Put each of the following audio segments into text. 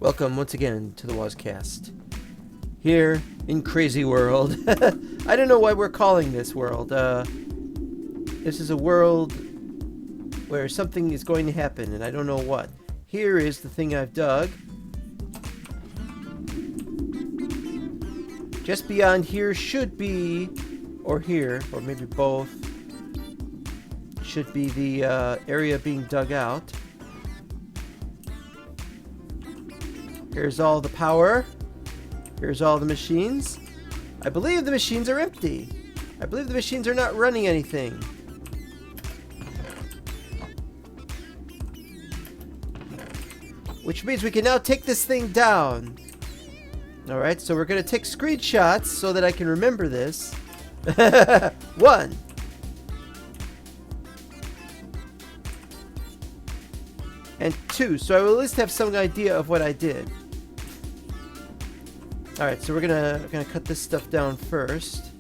Welcome once again to the Wozcast. Here in Crazy World. I don't know why we're calling this world. This is a world where something is going to happen, and I don't know what. Here is the thing I've dug. Just beyond here should be, or here, or maybe both, should be the area being dug out. Here's all the power. Here's all the machines. I believe the machines are empty. I believe the machines are not running anything. Which means we can now take this thing down. Alright, so we're going to take screenshots so that I can remember this. 1. And 2, so I will at least have some idea of what I did. Alright, so we're gonna cut this stuff down first,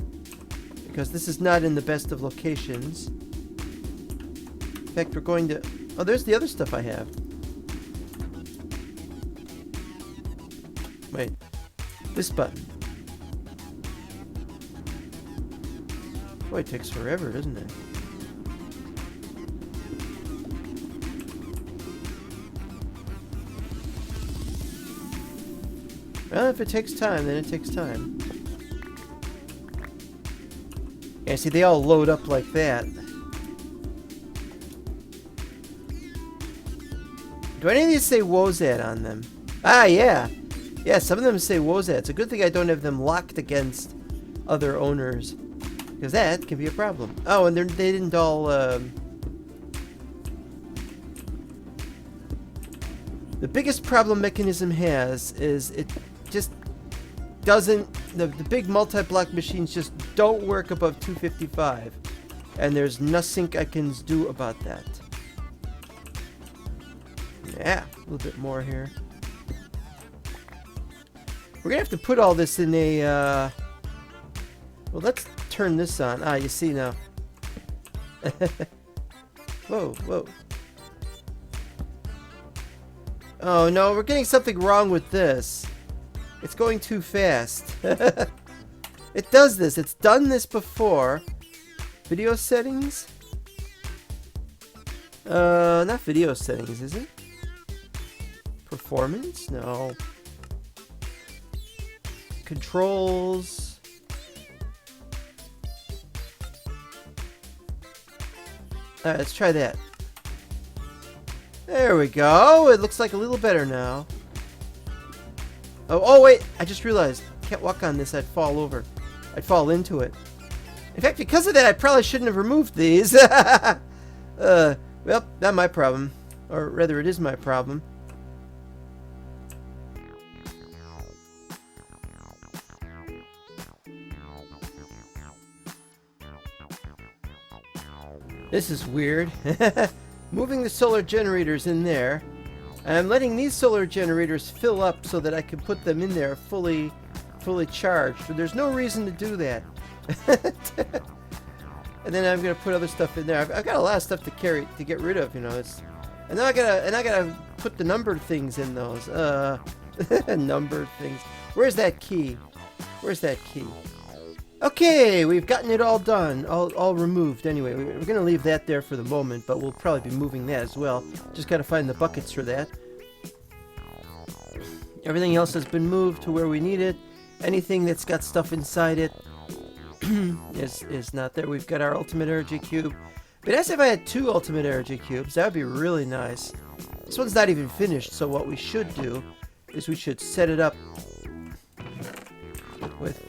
because this is not in the best of locations. In fact, we're going to... Oh, there's the other stuff I have. Wait. This button. Boy, it takes forever, doesn't it? Well, if it takes time, then it takes time. Yeah, see, they all load up like that. Do any of these say Wozat on them? Ah, yeah. Yeah, some of them say Wozat. It's a good thing I don't have them locked against other owners, because that can be a problem. Oh, and they didn't all... The biggest problem Mechanism has is it just doesn't... The big multi-block machines just don't work above 255. And there's nothing I can do about that. Yeah, a little bit more here. We're gonna have to put all this in a... Well, let's turn this on. Ah, you see now. Whoa, whoa. Oh no, we're getting something wrong with this. It's going too fast. It does this. It's done this before. Video settings? Not video settings, is it? Performance? No. Controls. Alright, let's try that. There we go. It looks like a little better now. Oh wait. I just realized. I can't walk on this. I'd fall over. I'd fall into it. In fact, because of that, I probably shouldn't have removed these. Well, not my problem. Or rather, it is my problem. This is weird. Moving the solar generators in there. I'm letting these solar generators fill up so that I can put them in there fully charged. But there's no reason to do that. And then I'm gonna put other stuff in there. I've got a lot of stuff to get rid of, you know. And I gotta put the numbered things in those. Numbered things. Where's that key? Where's that key? Okay, we've gotten it all done, all removed. Anyway, we're gonna leave that there for the moment, but we'll probably be moving that as well. Just gotta find the buckets for that. Everything else has been moved to where we need it. Anything that's got stuff inside it is not there. We've got our ultimate energy cube. But as if I had 2 ultimate energy cubes, that would be really nice. This one's not even finished, so what we should do is we should set it up with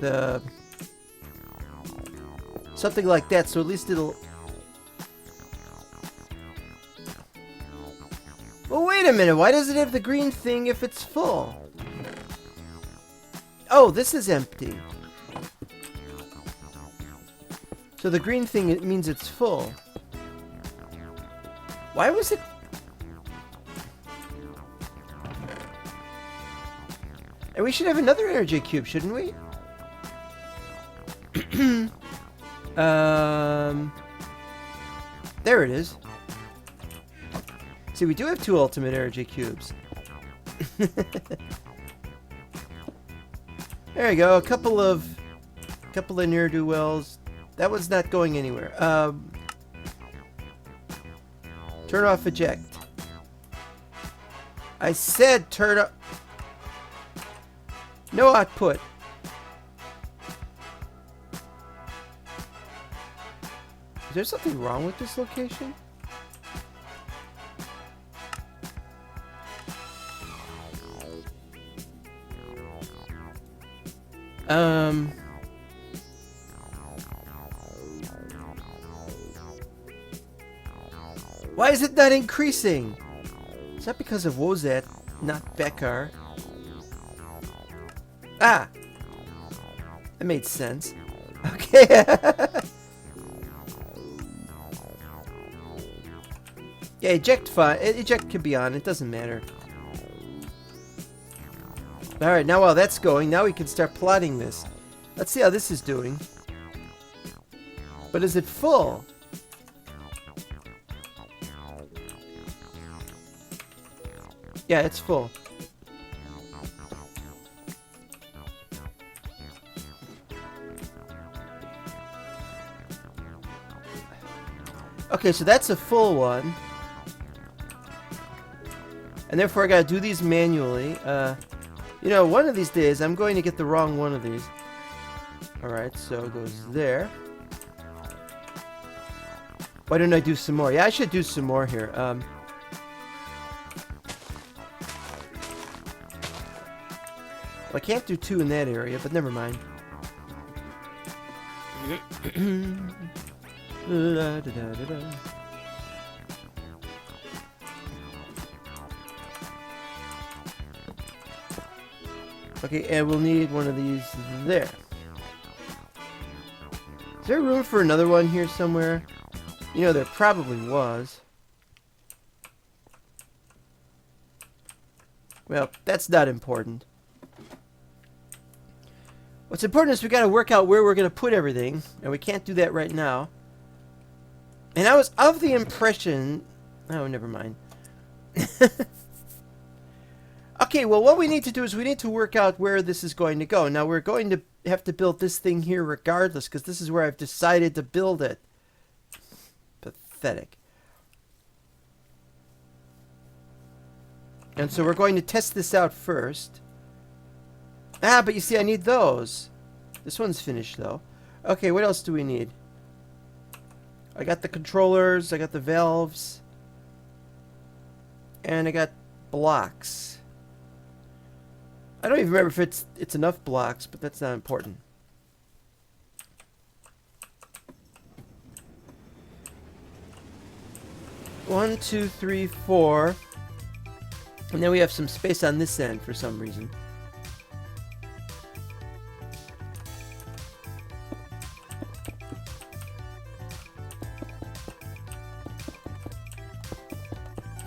something like that, so at least it'll... Well, wait a minute. Why does it have the green thing if it's full? Oh, this is empty. So the green thing, it means it's full. Why was it... And we should have another energy cube, shouldn't we? There it is. See, we do have 2 ultimate energy cubes. There you go. A couple of ne'er-do-wells. That one's not going anywhere. Turn off eject. I said turn up. No output. Is there something wrong with this location? Why is it not increasing? Is that because of Wozat, not Becker? Ah! That made sense. Okay. Yeah, eject fine. Eject can be on. It doesn't matter. Alright, now while that's going, now we can start plotting this. Let's see how this is doing. But is it full? Yeah, it's full. Okay, so that's a full one. And therefore I gotta do these manually. You know, one of these days I'm going to get the wrong one of these. Alright, so it goes there. Why don't I do some more? Yeah, I should do some more here. I can't do 2 in that area, but never mind. Okay, and we'll need one of these there. Is there room for another one here somewhere? You know, there probably was. Well, that's not important. What's important is we got to work out where we're going to put everything, and we can't do that right now. And I was of the impression... Oh, never mind. Okay, well, what we need to do is we need to work out where this is going to go. Now, we're going to have to build this thing here regardless, because this is where I've decided to build it. Pathetic. And so we're going to test this out first. Ah, but you see, I need those. This one's finished, though. Okay, what else do we need? I got the controllers, I got the valves, and I got blocks. I don't even remember if it's enough blocks, but that's not important. One, two, three, four. And then we have some space on this end for some reason.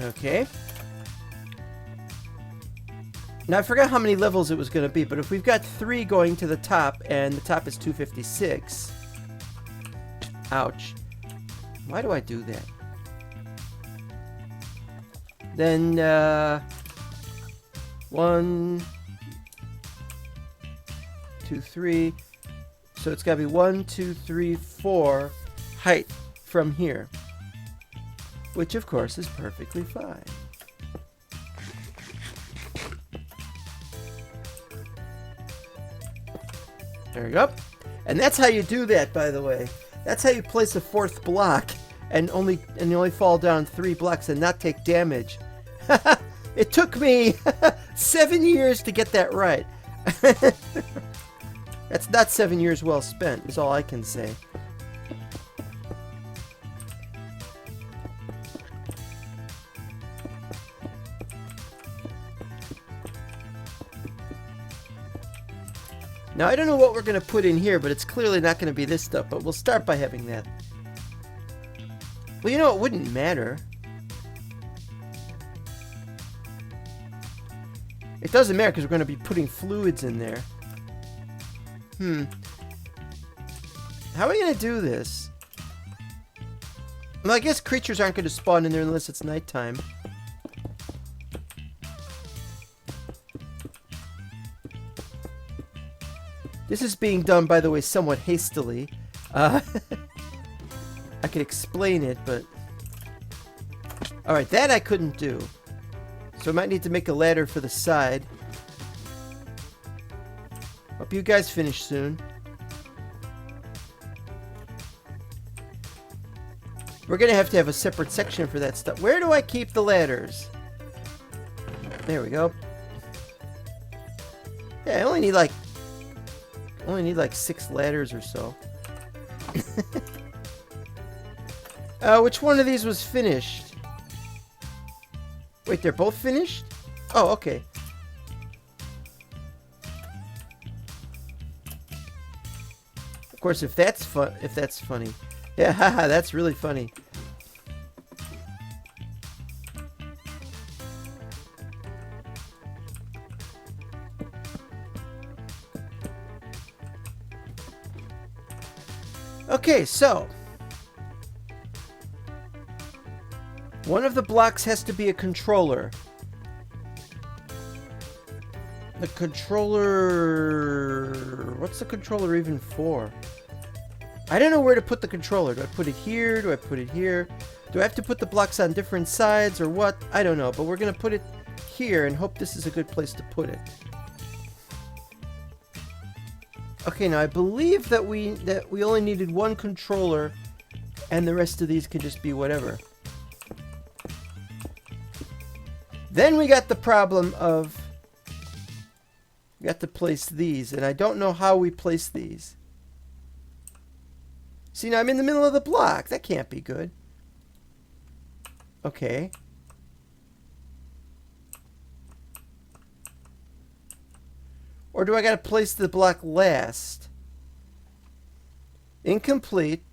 Okay. Now I forgot how many levels it was going to be, but if we've got 3 going to the top, and the top is 256. Ouch. Why do I do that? Then, 1, 2, 3. So it's got to be 1, 2, 3, 4 height from here. Which, of course, is perfectly fine. There you go. And that's how you do that, by the way. That's how you place a 4th block and you only fall down 3 blocks and not take damage. It took me 7 years to get that right. That's not 7 years well spent, is all I can say. Now, I don't know what we're going to put in here, but it's clearly not going to be this stuff, but we'll start by having that. Well, you know, it wouldn't matter. It doesn't matter because we're going to be putting fluids in there. How are we going to do this? Well, I guess creatures aren't going to spawn in there unless it's nighttime. This is being done, by the way, somewhat hastily. I could explain it, but... Alright, that I couldn't do. So I might need to make a ladder for the side. Hope you guys finish soon. We're gonna have to have a separate section for that stuff. Where do I keep the ladders? There we go. Yeah, I only need like 6 ladders or so. Which one of these was finished? Wait, they're both finished? Oh, okay. Of course, if that's funny. Yeah, haha, that's really funny. Okay, so one of the blocks has to be a controller. The controller... What's the controller even for? I don't know where to put the controller. Do I put it here? Do I put it here? Do I have to put the blocks on different sides or what? I don't know, but we're going to put it here and hope this is a good place to put it. Okay, now I believe that we only needed one controller and the rest of these can just be whatever. Then we got the problem of we got to place these, and I don't know how we place these. See, now I'm in the middle of the block. That can't be good. Okay. Or do I gotta place the block last? Incomplete.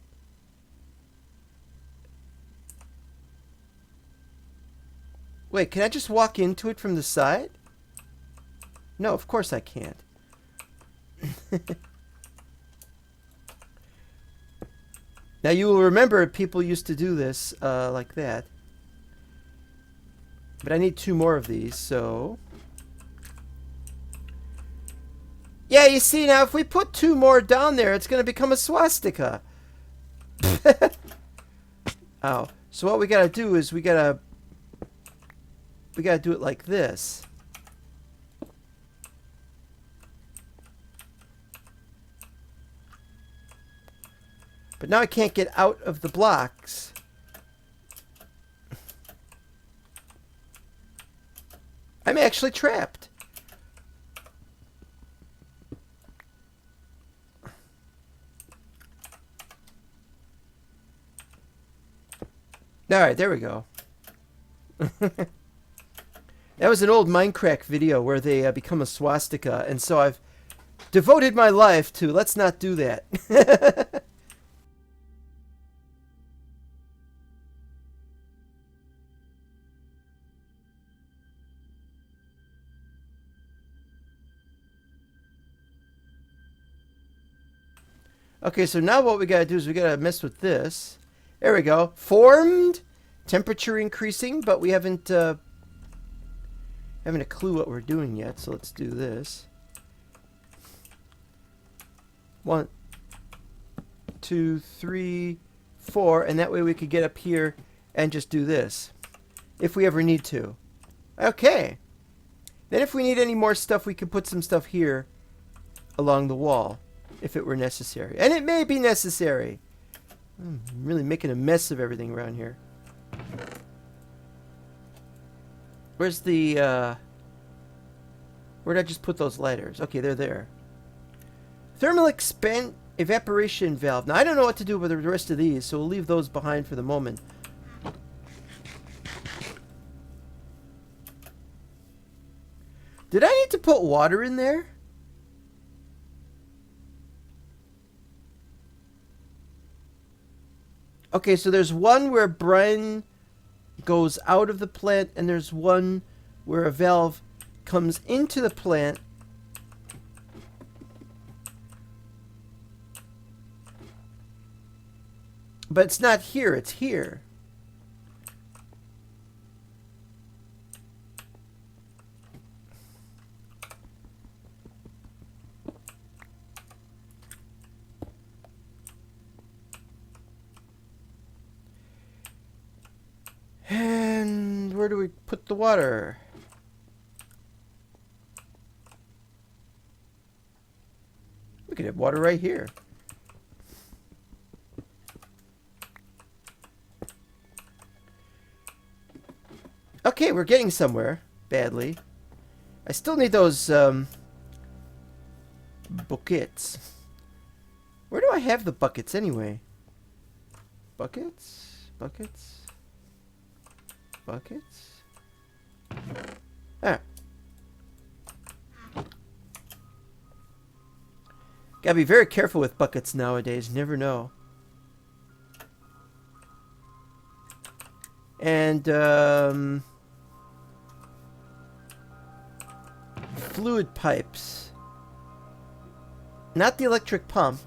Wait, can I just walk into it from the side? No, of course I can't. Now you will remember people used to do this like that. But I need 2 more of these, so... Yeah, you see, now if we put 2 more down there, it's going to become a swastika. Oh, so what we got to do is we got to do it like this. But now I can't get out of the blocks. I'm actually trapped. Alright, there we go. That was an old Minecraft video where they become a swastika, and so I've devoted my life to let's not do that. Okay, so now what we gotta do is we gotta mess with this. There we go. Formed. Temperature increasing, but we haven't a clue what we're doing yet, so let's do this. 1, 2, 3, 4, and that way we could get up here and just do this. If we ever need to. Okay. Then if we need any more stuff, we can put some stuff here along the wall. If it were necessary. And it may be necessary. I'm really making a mess of everything around here. Where's the, where'd I just put those ladders? Okay, they're there. Thermal evaporation valve. Now, I don't know what to do with the rest of these, so we'll leave those behind for the moment. Did I need to put water in there? Okay, so there's one where brine goes out of the plant, and there's one where a valve comes into the plant. But it's not here, it's here. where do we put the water? We could have water right here. Okay, we're getting somewhere. Badly. I still need those, buckets. Where do I have the buckets anyway? Buckets? Buckets? Buckets? Ah. Gotta be very careful with buckets nowadays. Never know. And, fluid pipes. Not the electric pump.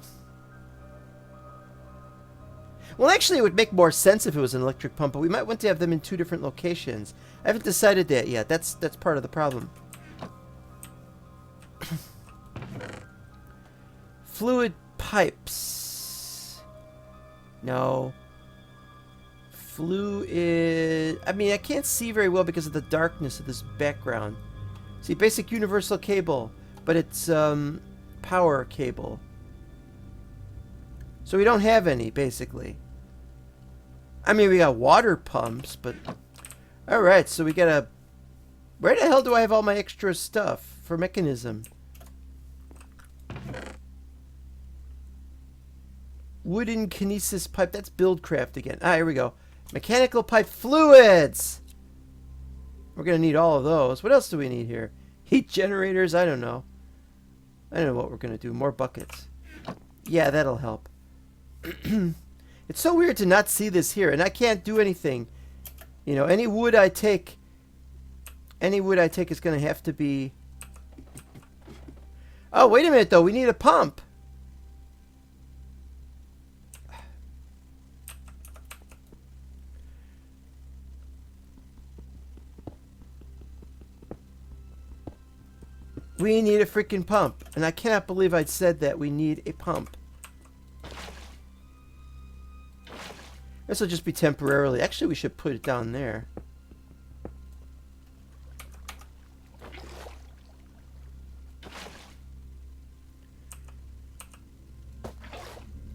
Well, actually, it would make more sense if it was an electric pump, but we might want to have them in 2 different locations. I haven't decided that yet. That's part of the problem. Fluid pipes. No. Fluid... I mean, I can't see very well because of the darkness of this background. See, basic universal cable, but it's power cable. So we don't have any, basically. I mean, we got water pumps, but... Alright, so we gotta... Where the hell do I have all my extra stuff for mechanism? Wooden kinesis pipe. That's Buildcraft again. Ah, here we go. Mechanical pipe fluids! We're going to need all of those. What else do we need here? Heat generators? I don't know. I don't know what we're going to do. More buckets. Yeah, that'll help. It's so weird to not see this here, and I can't do anything. You know, any wood I take is going to have to be... Oh, wait a minute, though. We need a pump. We need a freaking pump. And I cannot believe I said that we need a pump. This will just be temporarily. Actually, we should put it down there.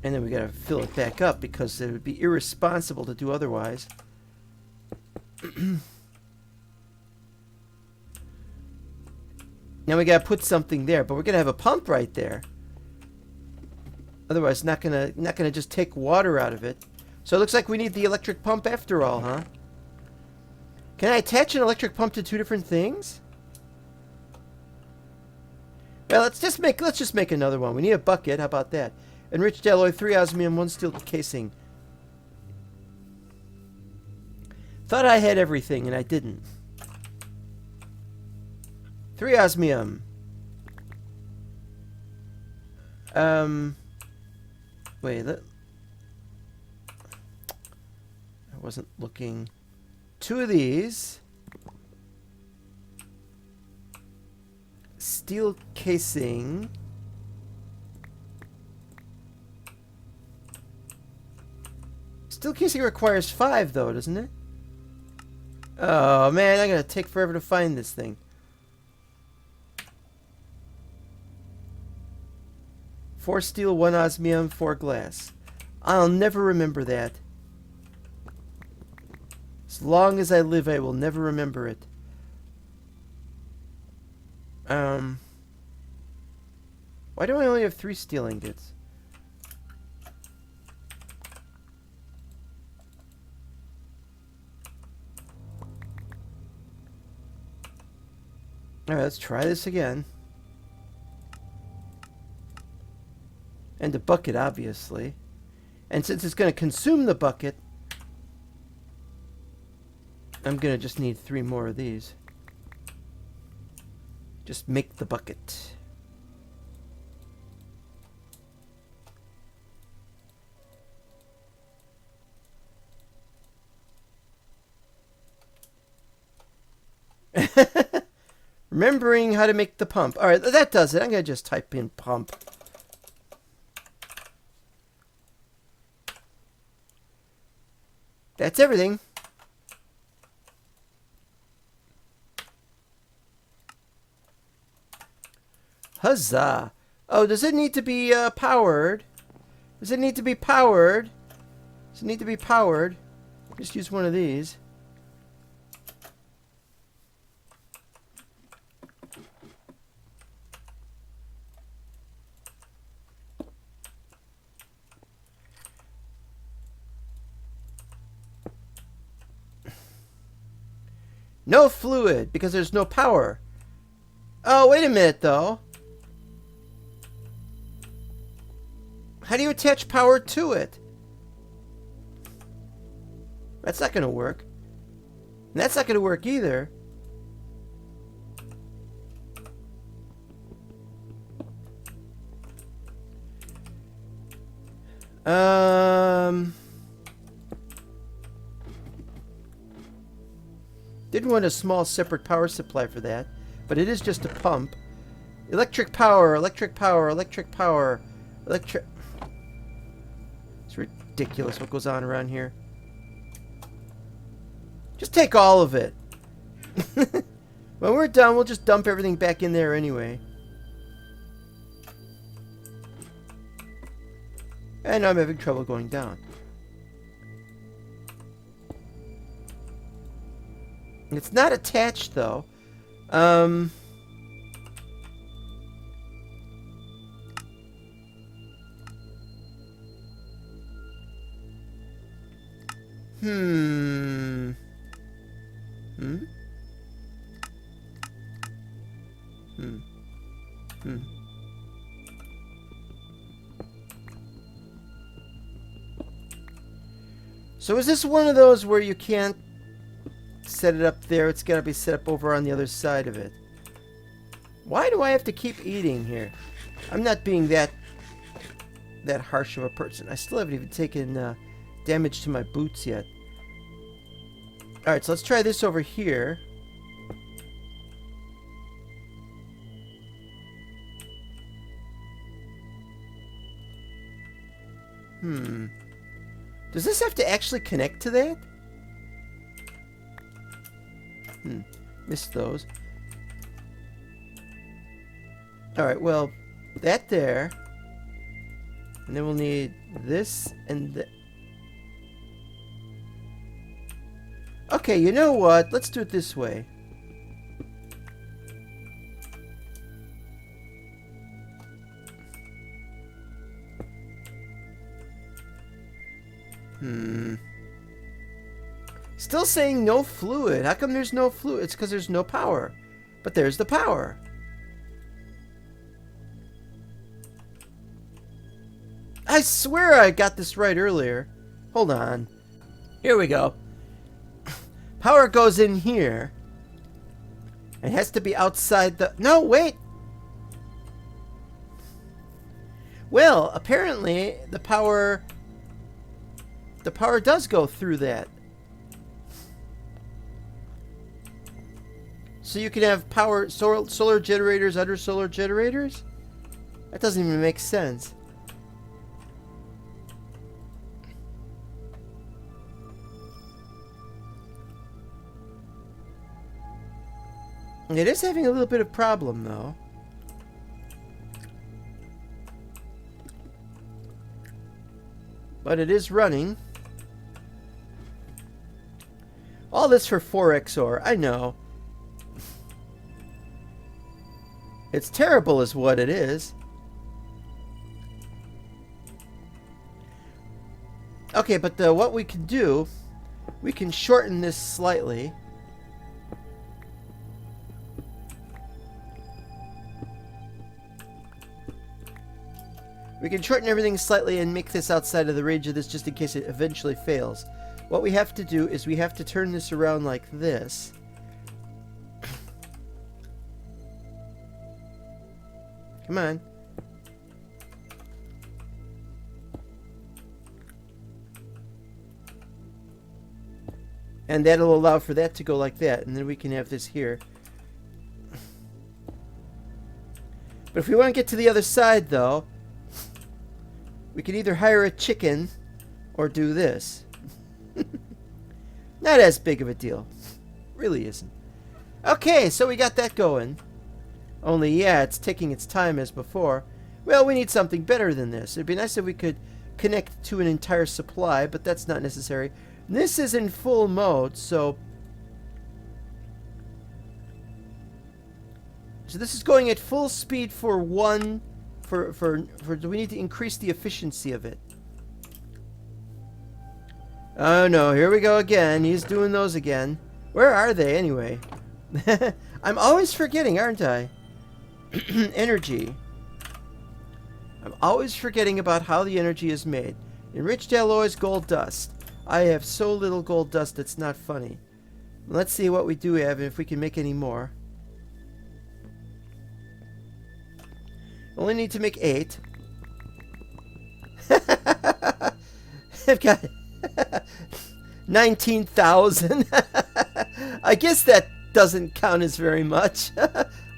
And then we gotta fill it back up because it would be irresponsible to do otherwise. Now we gotta put something there, but we're gonna have a pump right there. Otherwise, not gonna just take water out of it. So it looks like we need the electric pump after all, huh? Can I attach an electric pump to 2 different things? Well, let's just make another one. We need a bucket. How about that? Enriched alloy, 3 osmium, 1 steel casing. Thought I had everything, and I didn't. 3 osmium. Wait, I wasn't looking. 2 of these. Steel casing. Steel casing requires 5, though, doesn't it? Oh, man, I'm going to take forever to find this thing. 4 steel, 1 osmium, 4 glass. I'll never remember that. As long as I live, I will never remember it. Why do I only have 3 steel ingots? Alright, let's try this again. And a bucket, obviously. And since it's going to consume the bucket, I'm going to just need 3 more of these. Just make the bucket. Remembering how to make the pump. Alright, that does it. I'm going to just type in pump. That's everything. Huzzah. Oh, does it need to be powered? Does it need to be powered? Does it need to be powered? Just use one of these. No fluid, because there's no power. Oh, wait a minute, though. How do you attach power to it? That's not going to work. And that's not going to work either. Didn't want a small separate power supply for that, but it is just a pump. Electric power, electric power, electric power, electric... It's ridiculous what goes on around here. Just take all of it. When we're done, we'll just dump everything back in there anyway. And I'm having trouble going down. It's not attached, though. So is this one of those where you can't set it up there? It's got to be set up over on the other side of it. Why do I have to keep eating here? I'm not being that harsh of a person. I still haven't even taken damage to my boots yet. Alright, so let's try this over here. Does this have to actually connect to that? Missed those. Alright, well, that there. And then we'll need this and the... Okay, you know what? Let's do it this way. Still saying no fluid. How come there's no fluid? It's because there's no power. But there's the power. I swear I got this right earlier. Hold on. Here we go. Power goes in here. It has to be outside the... No, wait. Well, apparently the power does go through that. So you can have power, solar generators under solar generators? That doesn't even make sense. It is having a little bit of problem, though. But it is running. All this for 4XOR, I know. It's terrible is what it is. Okay, but what we can do, we can shorten this slightly. We can shorten everything slightly and make this outside of the range of this just in case it eventually fails. What we have to do is we have to turn this around like this. Come on. And that'll allow for that to go like that, and then we can have this here. But if we want to get to the other side, though, we can either hire a chicken or do this. Not as big of a deal. Really isn't. Okay, so we got that going. Only, yeah, it's taking its time as before. Well, we need something better than this. It'd be nice if we could connect to an entire supply, but that's not necessary. This is in full mode, so this is going at full speed for one. Do we need to increase the efficiency of it? Oh no, here we go again. He's doing those again. Where are they anyway? I'm always forgetting, aren't I? Energy. I'm always forgetting about how the energy is made. Enriched alloys, gold dust. I have so little gold dust it's not funny. Let's see what we do have and if we can make any more. Only need to make 8. I've got 19,000. I guess that doesn't count as very much.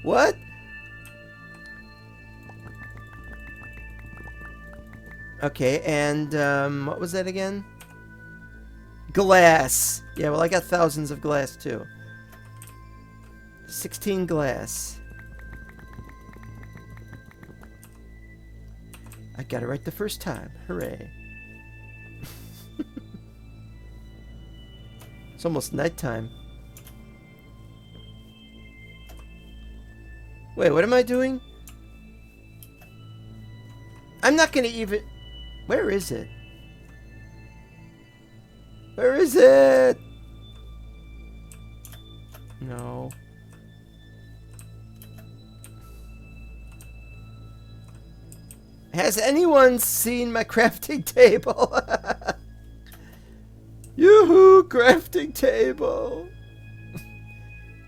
What? Okay, and what was that again? Glass. Yeah, well, I got thousands of glass too. 16 glass. I got it right the first time. Hooray. It's almost nighttime. Wait, what am I doing? I'm not gonna even... Where is it? Where is it? No. Has anyone seen my crafting table? Yoo-hoo, crafting table.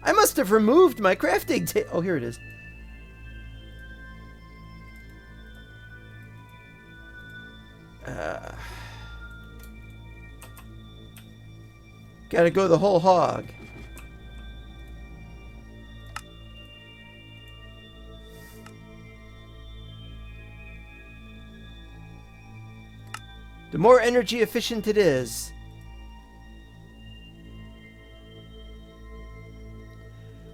I must have removed my crafting table. Oh, here it is. Gotta go the whole hog. The more energy efficient it is.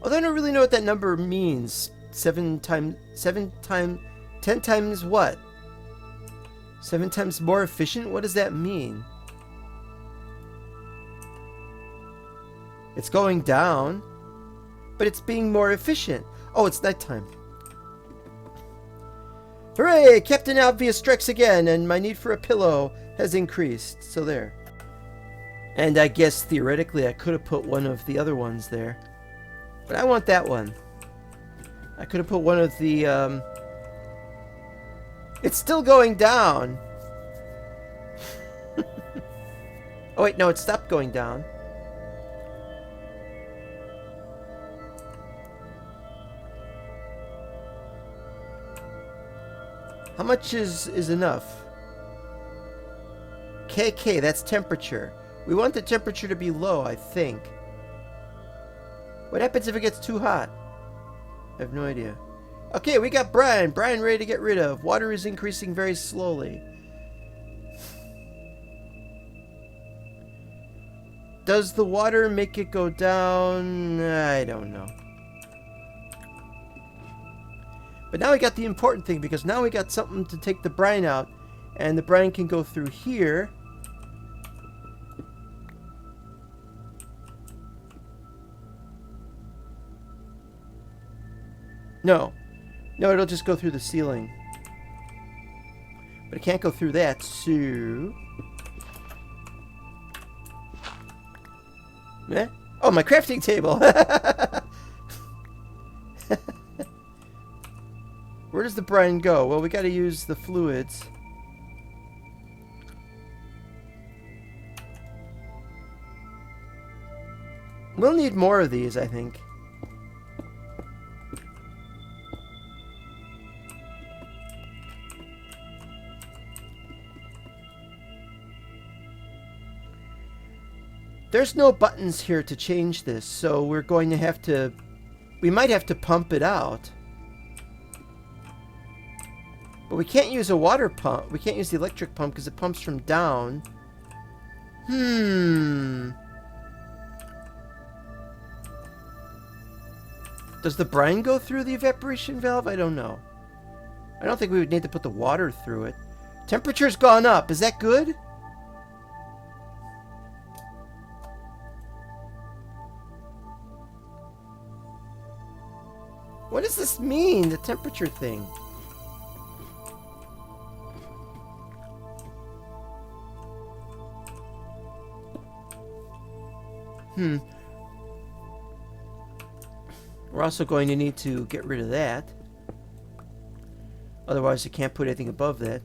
Although I don't really know what that number means. 10 times what? 7 times more efficient? What does that mean? It's going down, but it's being more efficient. Oh, it's nighttime. Hooray! Captain Obvious strikes again, and my need for a pillow has increased. So there. And I guess theoretically I could have put one of the other ones there. But I want that one. I could have put one of the... It's still going down. Oh wait, no, it stopped going down. How much is enough? KK, that's temperature. We want the temperature to be low, I think. What happens if it gets too hot? I have no idea. Okay, we got Brian. Brian ready to get rid of. Water is increasing very slowly. Does the water make it go down? I don't know. But now we got the important thing, because now we got something to take the brine out. And the brine can go through here. No. No, it'll just go through the ceiling. But it can't go through that, so... Eh? Oh, my crafting table! Where does the brine go? Well, we gotta use the fluids. We'll need more of these, I think. There's no buttons here to change this, so we're going to have to... We might have to pump it out. But we can't use a water pump. We can't use the electric pump because it pumps from down. Does the brine go through the evaporation valve? I don't know. I don't think we would need to put the water through it. Temperature's gone up. Is that good? What does this mean, the temperature thing? We're also going to need to get rid of that. Otherwise, you can't put anything above that.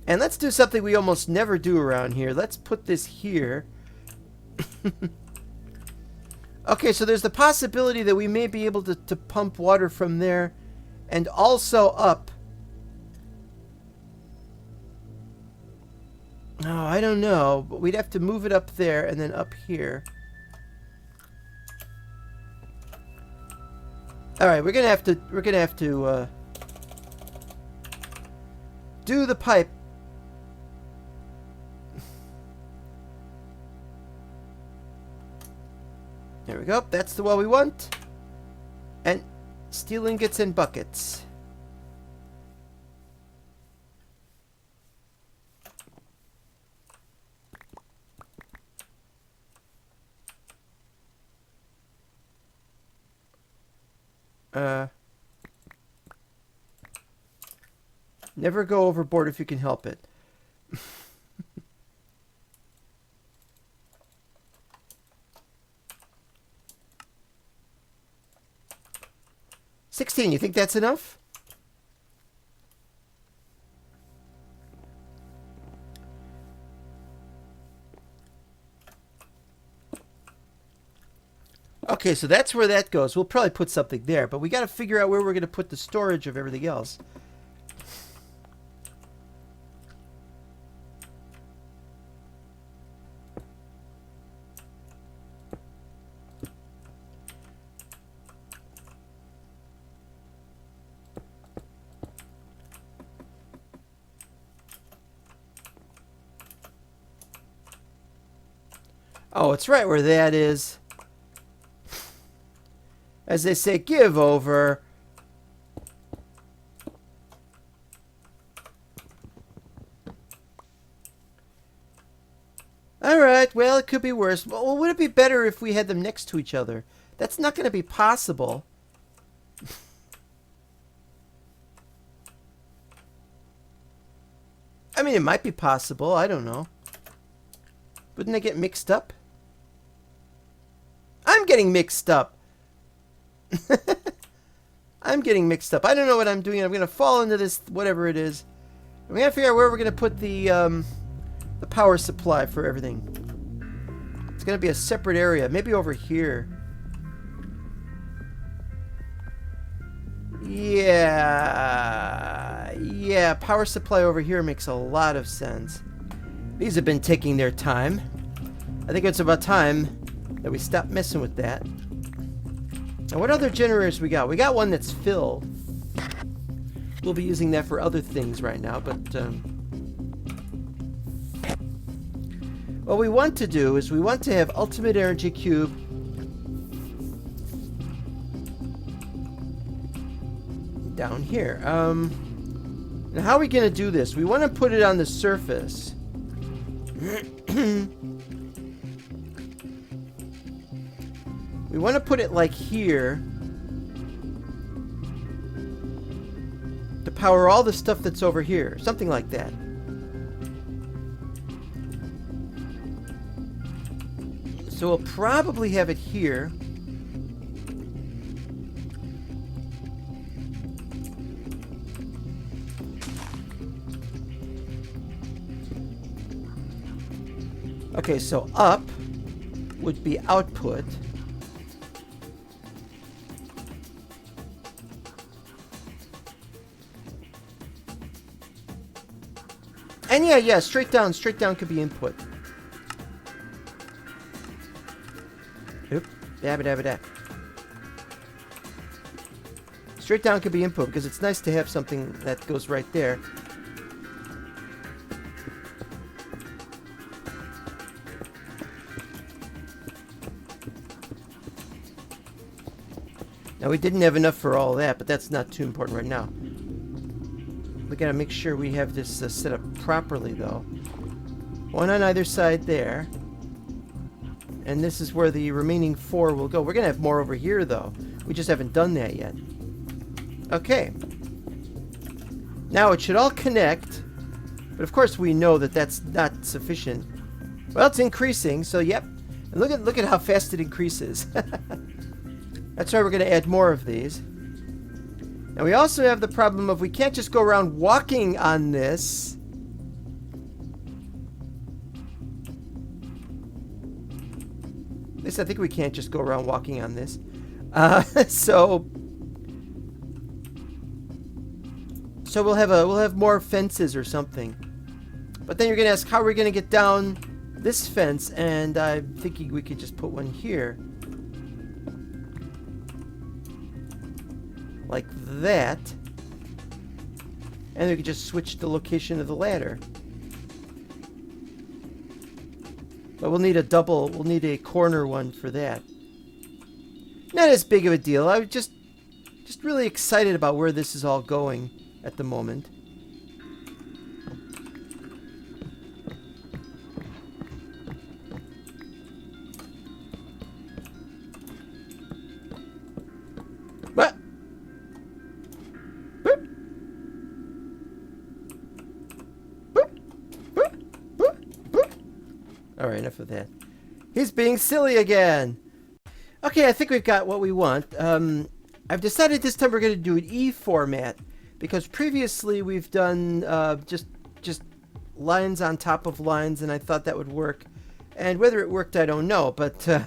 And let's do something we almost never do around here. Let's put this here. Okay, so there's the possibility that we may be able to pump water from there and also up. Oh, I don't know, but we'd have to move it up there and then up here. All right, we're gonna have to do the pipe. There we go. That's the one we want. And steel ingots and buckets. Never go overboard if you can help it. 16, you think that's enough? Okay, so that's where that goes. We'll probably put something there, but we got to figure out where we're going to put the storage of everything else. Oh, it's right where that is. As they say, give over. Alright, well, it could be worse. Well, would it be better if we had them next to each other? That's not going to be possible. I mean, it might be possible. I don't know. Wouldn't they get mixed up? I'm getting mixed up. I'm getting mixed up. I don't know what I'm doing. I'm going to fall into this, whatever it is. I'm going to figure out where we're going to put the power supply for everything. It's going to be a separate area. Maybe over here. Yeah, power supply over here makes a lot of sense. These have been taking their time. I think it's about time that we stop messing with that. Now, what other generators we got? We got one that's filled. We'll be using that for other things right now, but what we want to do is we want to have ultimate energy cube down here. Now how are we going to do this? We want to put it on the surface. We want to put it like here to power all the stuff that's over here. Something like that. So we'll probably have it here. Okay, so up would be output. And yeah, straight down could be input. Oop, dabba dabba dab. Straight down could be input because it's nice to have something that goes right there. Now, we didn't have enough for all that, but that's not too important right now. We gotta make sure we have this set up properly, though. One on either side there. And this is where the remaining 4 will go. We're gonna have more over here, though. We just haven't done that yet. Okay. Now, it should all connect. But, of course, we know that that's not sufficient. Well, it's increasing, so yep. And look at how fast it increases. That's why we're going to add more of these. And we also have the problem of we can't just go around walking on this. At least I think we can't just go around walking on this. So we'll have more fences or something. But then you're going to ask, how are we going to get down this fence? And I'm thinking we could just put one here. Like that. And we could just switch the location of the ladder. But we'll need a corner one for that. Not as big of a deal. I'm just really excited about where this is all going at the moment. What? Boop. Boop. Boop. Boop. Boop. All right, enough of that. He's being silly again. Okay, I think we've got what we want. I've decided this time we're going to do an E format because previously we've done just lines on top of lines, and I thought that would work. And whether it worked, I don't know, but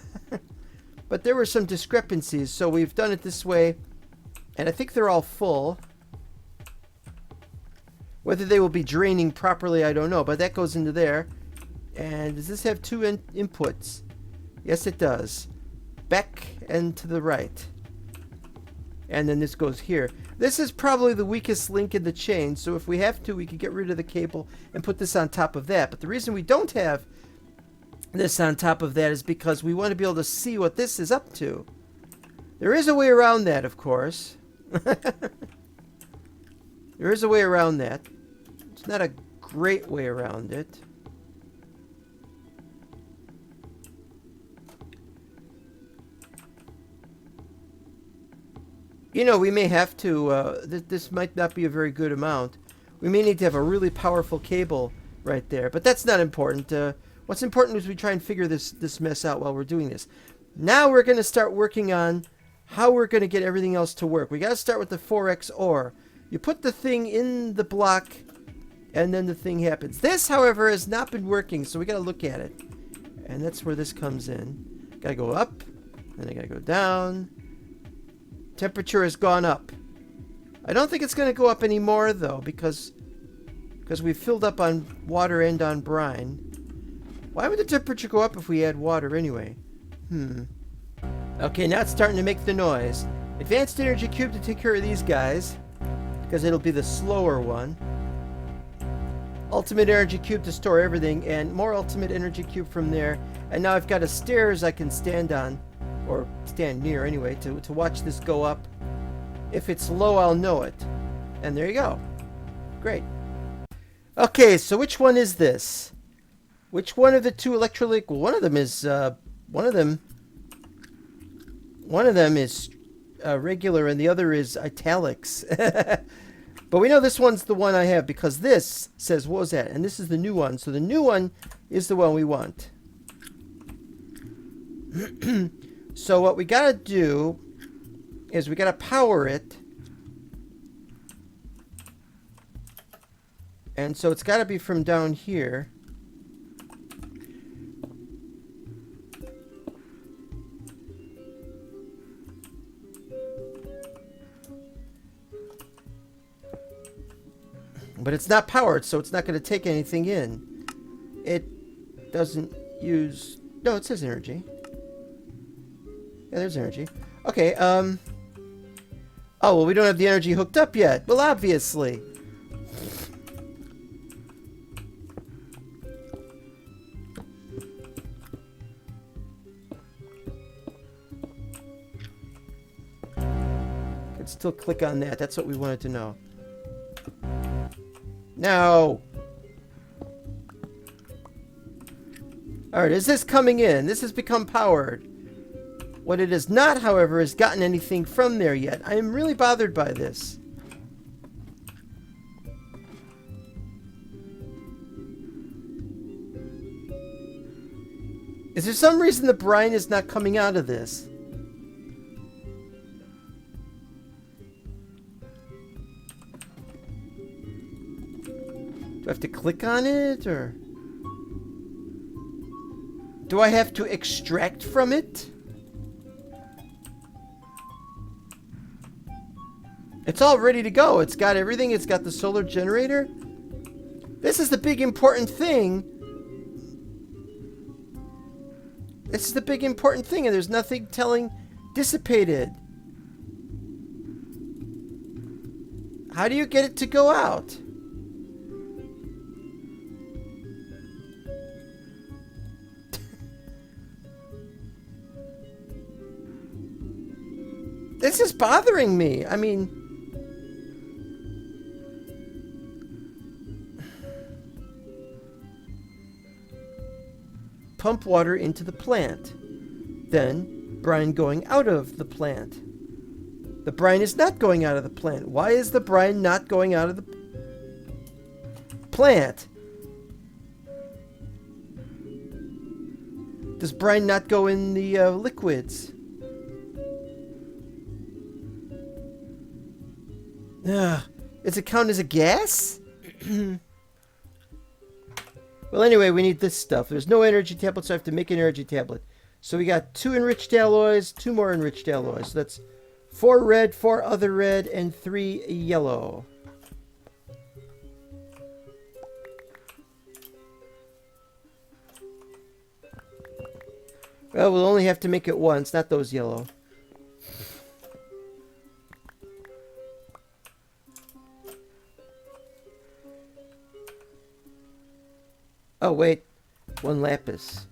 but there were some discrepancies, so we've done it this way, and I think they're all full. Whether they will be draining properly, I don't know, but that goes into there. And does this have 2 inputs? Yes, it does. Back and to the right. And then this goes here. This is probably the weakest link in the chain, so if we have to, we could get rid of the cable and put this on top of that. But the reason we don't have this on top of that is because we want to be able to see what this is up to. There is a way around that, of course. There is a way around that. It's not a great way around it. You know, we may have to, this might not be a very good amount. We may need to have a really powerful cable right there, but that's not important. What's important is we try and figure this mess out while we're doing this. Now we're going to start working on how we're going to get everything else to work. We got to start with the 4x OR. You put the thing in the block, and then the thing happens. This, however, has not been working, so we got to look at it. And that's where this comes in. Got to go up, then I got to go down. Temperature has gone up. I don't think it's going to go up anymore, though, because we filled up on water and on brine. Why would the temperature go up if we add water anyway? Okay, now it's starting to make the noise. Advanced energy cube to take care of these guys, because it'll be the slower one. Ultimate energy cube to store everything, and more ultimate energy cube from there. And now I've got a stairs I can stand on. Or stand near anyway, to watch this go up. If it's low, I'll know it. And there you go. Great. Okay, so which one is this? Which one of the 2 electrolytic? Well, one of them is regular, and the other is italics. But we know this one's the one I have because this says Wozat, and this is the new one. So the new one is the one we want. So what we gotta do is we gotta power it. And so it's gotta be from down here. But it's not powered, so it's not gonna take anything in. It doesn't use... No, it says energy. Yeah, there's energy. Okay, oh, well, we don't have the energy hooked up yet. Well, obviously. still click on that. That's what we wanted to know. No. Alright, is this coming in? This has become powered. What it has not, however, has gotten anything from there yet. I am really bothered by this. Is there some reason the brine is not coming out of this? Do I have to click on it, or do I have to extract from it? It's all ready to go. It's got everything. It's got the solar generator. This is the big important thing. This is the big important thing, and there's nothing telling dissipated. How do you get it to go out? This is bothering me. I mean, pump water into the plant. Then, brine going out of the plant. The brine is not going out of the plant. Why is the brine not going out of the plant? Does brine not go in the liquids? Does it count as a gas? Well, anyway, we need this stuff. There's no energy tablet, so I have to make an energy tablet. So we got 2 enriched alloys, 2 more enriched alloys. So that's 4 red, 4 other red, and 3 yellow. Well, we'll only have to make it once, not those yellow. Oh, wait. 1 lapis.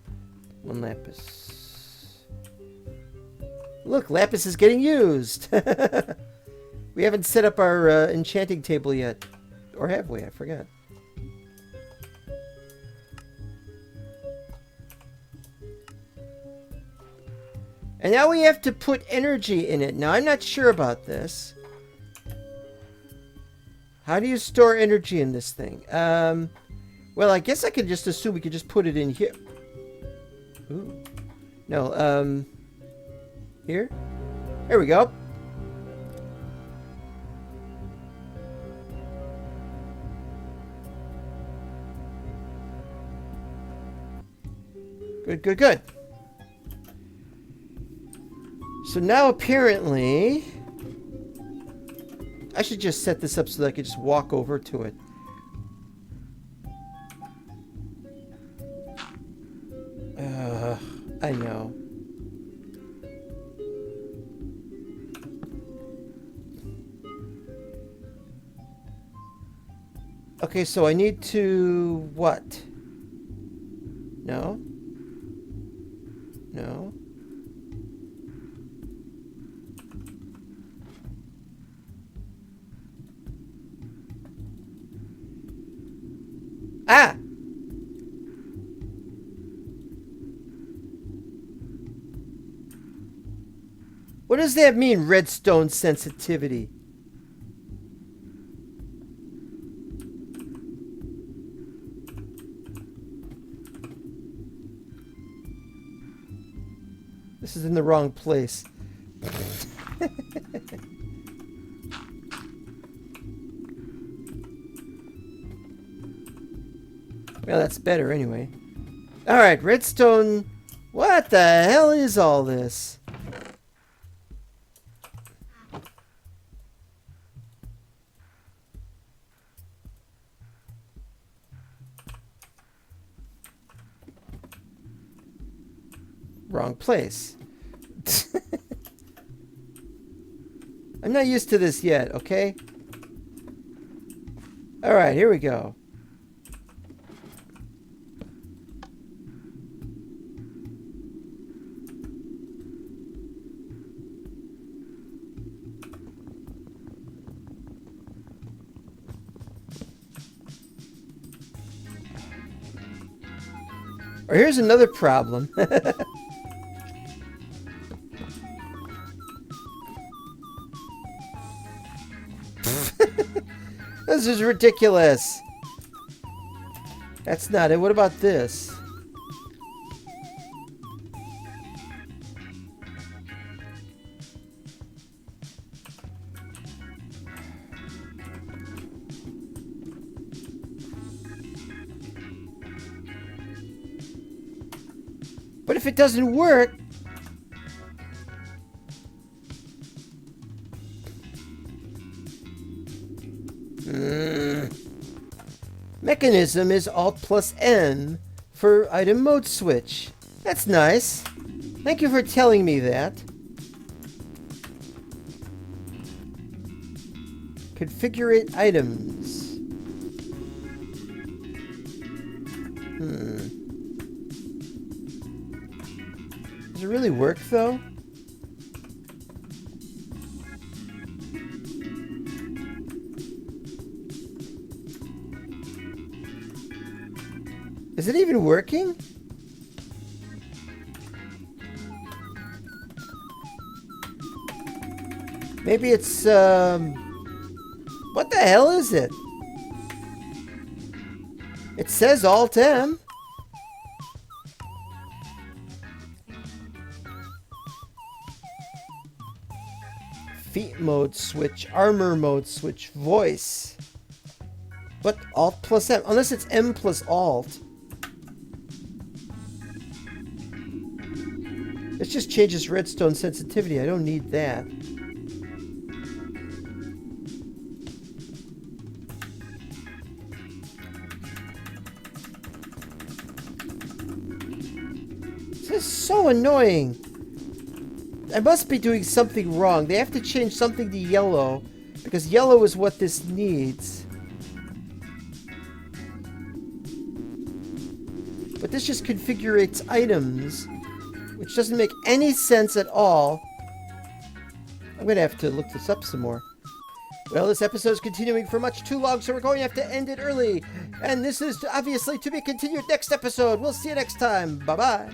1 lapis. Look, lapis is getting used. We haven't set up our enchanting table yet. Or have we? I forgot. And now we have to put energy in it. Now, I'm not sure about this. How do you store energy in this thing? Well, I guess I could just assume we could just put it in here. Ooh. No, here? There we go. Good, good, good. So now apparently I should just set this up so that I could just walk over to it. I know. Okay, so I need to what? No? No? Ah! What does that mean, redstone sensitivity? This is in the wrong place. Well, that's better anyway. Alright, redstone. What the hell is all this? Wrong place. I'm not used to this yet, okay? Alright, here we go. Or here's another problem. This is ridiculous. That's not it. What about this? But if it doesn't work... Mechanism is Alt plus N for item mode switch. That's nice. Thank you for telling me that. Configure items. Does it really work though? Is it even working? Maybe it's, what the hell is it? It says Alt-M. Feet mode switch, armor mode switch, voice. What? Alt plus M? Unless it's M plus Alt. This just changes redstone sensitivity. I don't need that. This is so annoying. I must be doing something wrong. They have to change something to yellow, because yellow is what this needs. But this just configurates items, which doesn't make any sense at all. I'm going to have to look this up some more. Well, this episode is continuing for much too long, so we're going to have to end it early. And this is obviously to be continued next episode. We'll see you next time. Bye-bye.